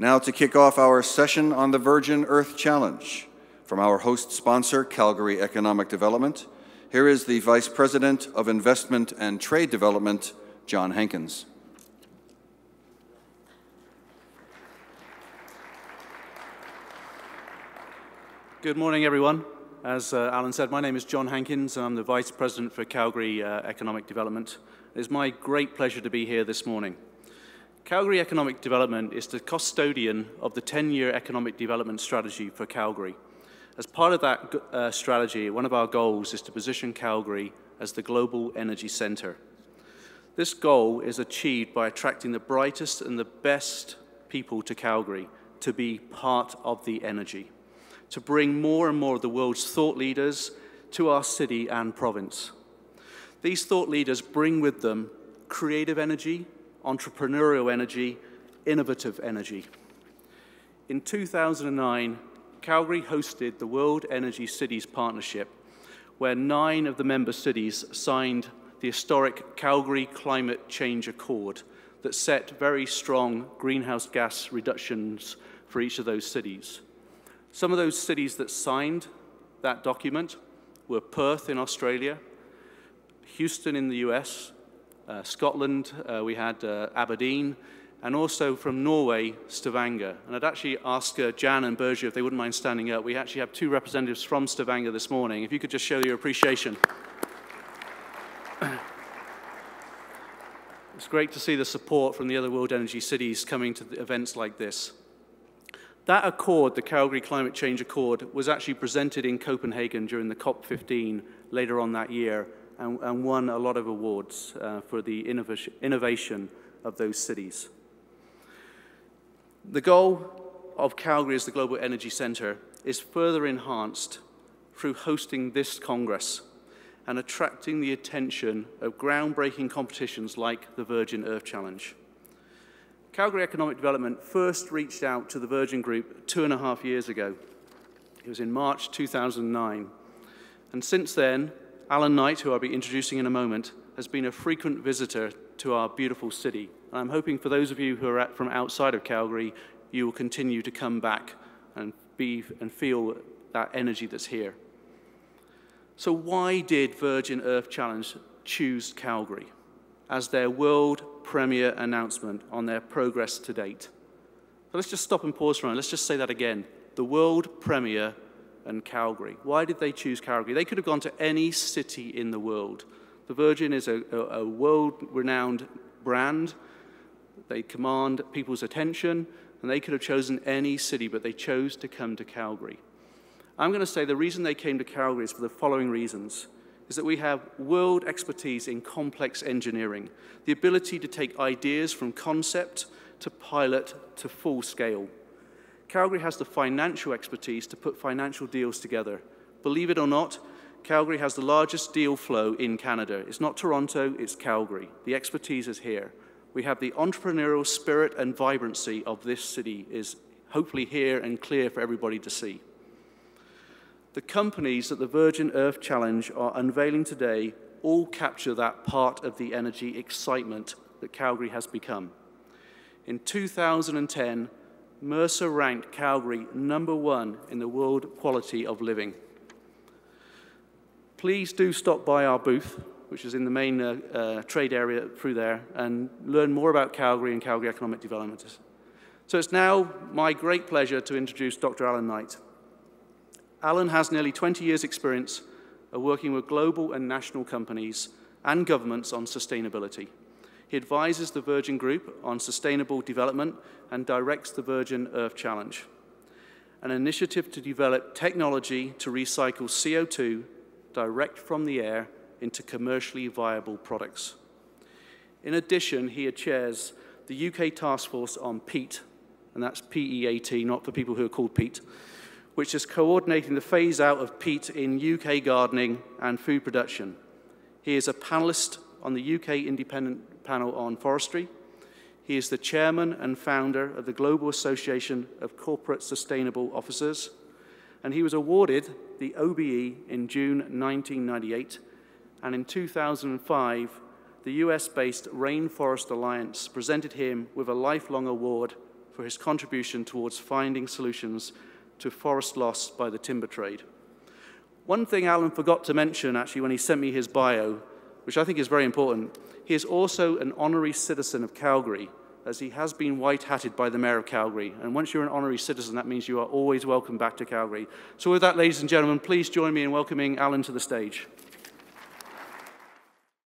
Now to kick off our session on the Virgin Earth Challenge, from our host sponsor, Calgary Economic Development, here is the Vice President of Investment and Trade Development, John Hankins. Good morning, everyone. As Alan said, my name is John Hankins, and I'm the Vice President for Calgary Economic Development. It is my great pleasure to be here this morning. Calgary Economic Development is the custodian of the 10-year economic development strategy for Calgary. As part of that strategy, one of our goals is to position Calgary as the global energy center. This goal is achieved by attracting the brightest and the best people to Calgary to be part of the energy, to bring more and more of the world's thought leaders to our city and province. These thought leaders bring with them creative energy, entrepreneurial energy, innovative energy. In 2009, Calgary hosted the World Energy Cities Partnership, where 9 of the member cities signed the historic Calgary Climate Change Accord that set very strong greenhouse gas reductions for each of those cities. Some of those cities that signed that document were Perth in Australia, Houston in the US, Scotland, we had Aberdeen, and also from Norway, Stavanger. And I'd actually ask Jan and Berger if they wouldn't mind standing up. We actually have 2 representatives from Stavanger this morning. If you could just show your appreciation. It's great to see the support from the other World Energy Cities coming to events like this. That accord, the Calgary Climate Change Accord, was actually presented in Copenhagen during the COP15 later on that year and won a lot of awards for the innovation of those cities. The goal of Calgary as the global energy center is further enhanced through hosting this Congress and attracting the attention of groundbreaking competitions like the Virgin Earth Challenge. Calgary Economic Development first reached out to the Virgin Group 2.5 years ago. It was in March 2009. And since then, Alan Knight, who I'll be introducing in a moment, has been a frequent visitor to our beautiful city. And I'm hoping for those of you who are from outside of Calgary, you will continue to come back and feel that energy that's here. So why did Virgin Earth Challenge choose Calgary as their world premiere announcement on their progress to date? So let's just stop and pause for a moment. Let's just say that again. The world premiere and Calgary. Why did they choose Calgary? They could have gone to any city in the world. The Virgin is a world-renowned brand. They command people's attention, and they could have chosen any city, but they chose to come to Calgary. I'm going to say the reason they came to Calgary is for the following reasons. Is that we have world expertise in complex engineering, the ability to take ideas from concept to pilot to full scale. Calgary has the financial expertise to put financial deals together. Believe it or not, Calgary has the largest deal flow in Canada. It's not Toronto, it's Calgary. The expertise is here. We have the entrepreneurial spirit and vibrancy of this city is hopefully here and clear for everybody to see. The companies that the Virgin Earth Challenge are unveiling today all capture that part of the energy excitement that Calgary has become. In 2010, Mercer ranked Calgary #1 in the world quality of living. Please do stop by our booth, which is in the main trade area through there, and learn more about Calgary and Calgary Economic Development. So it's now my great pleasure to introduce Dr. Alan Knight. Alan has nearly 20 years' experience of working with global and national companies and governments on sustainability. He advises the Virgin Group on sustainable development and directs the Virgin Earth Challenge, an initiative to develop technology to recycle CO2 direct from the air into commercially viable products. In addition, he chairs the UK Task Force on peat, and that's P-E-A-T, not for people who are called Pete, which is coordinating the phase-out of peat in UK gardening and food production. He is a panelist on the UK Independent Panel on Forestry. He is the chairman and founder of the Global Association of Corporate Sustainable Officers, and he was awarded the OBE in June 1998, and in 2005, the US-based Rainforest Alliance presented him with a lifelong award for his contribution towards finding solutions to forest loss by the timber trade. One thing Alan forgot to mention, actually, when he sent me his bio, which I think is very important, he is also an honorary citizen of Calgary, as he has been white-hatted by the Mayor of Calgary. And once you're an honorary citizen, that means you are always welcome back to Calgary. So with that, ladies and gentlemen, please join me in welcoming Alan to the stage.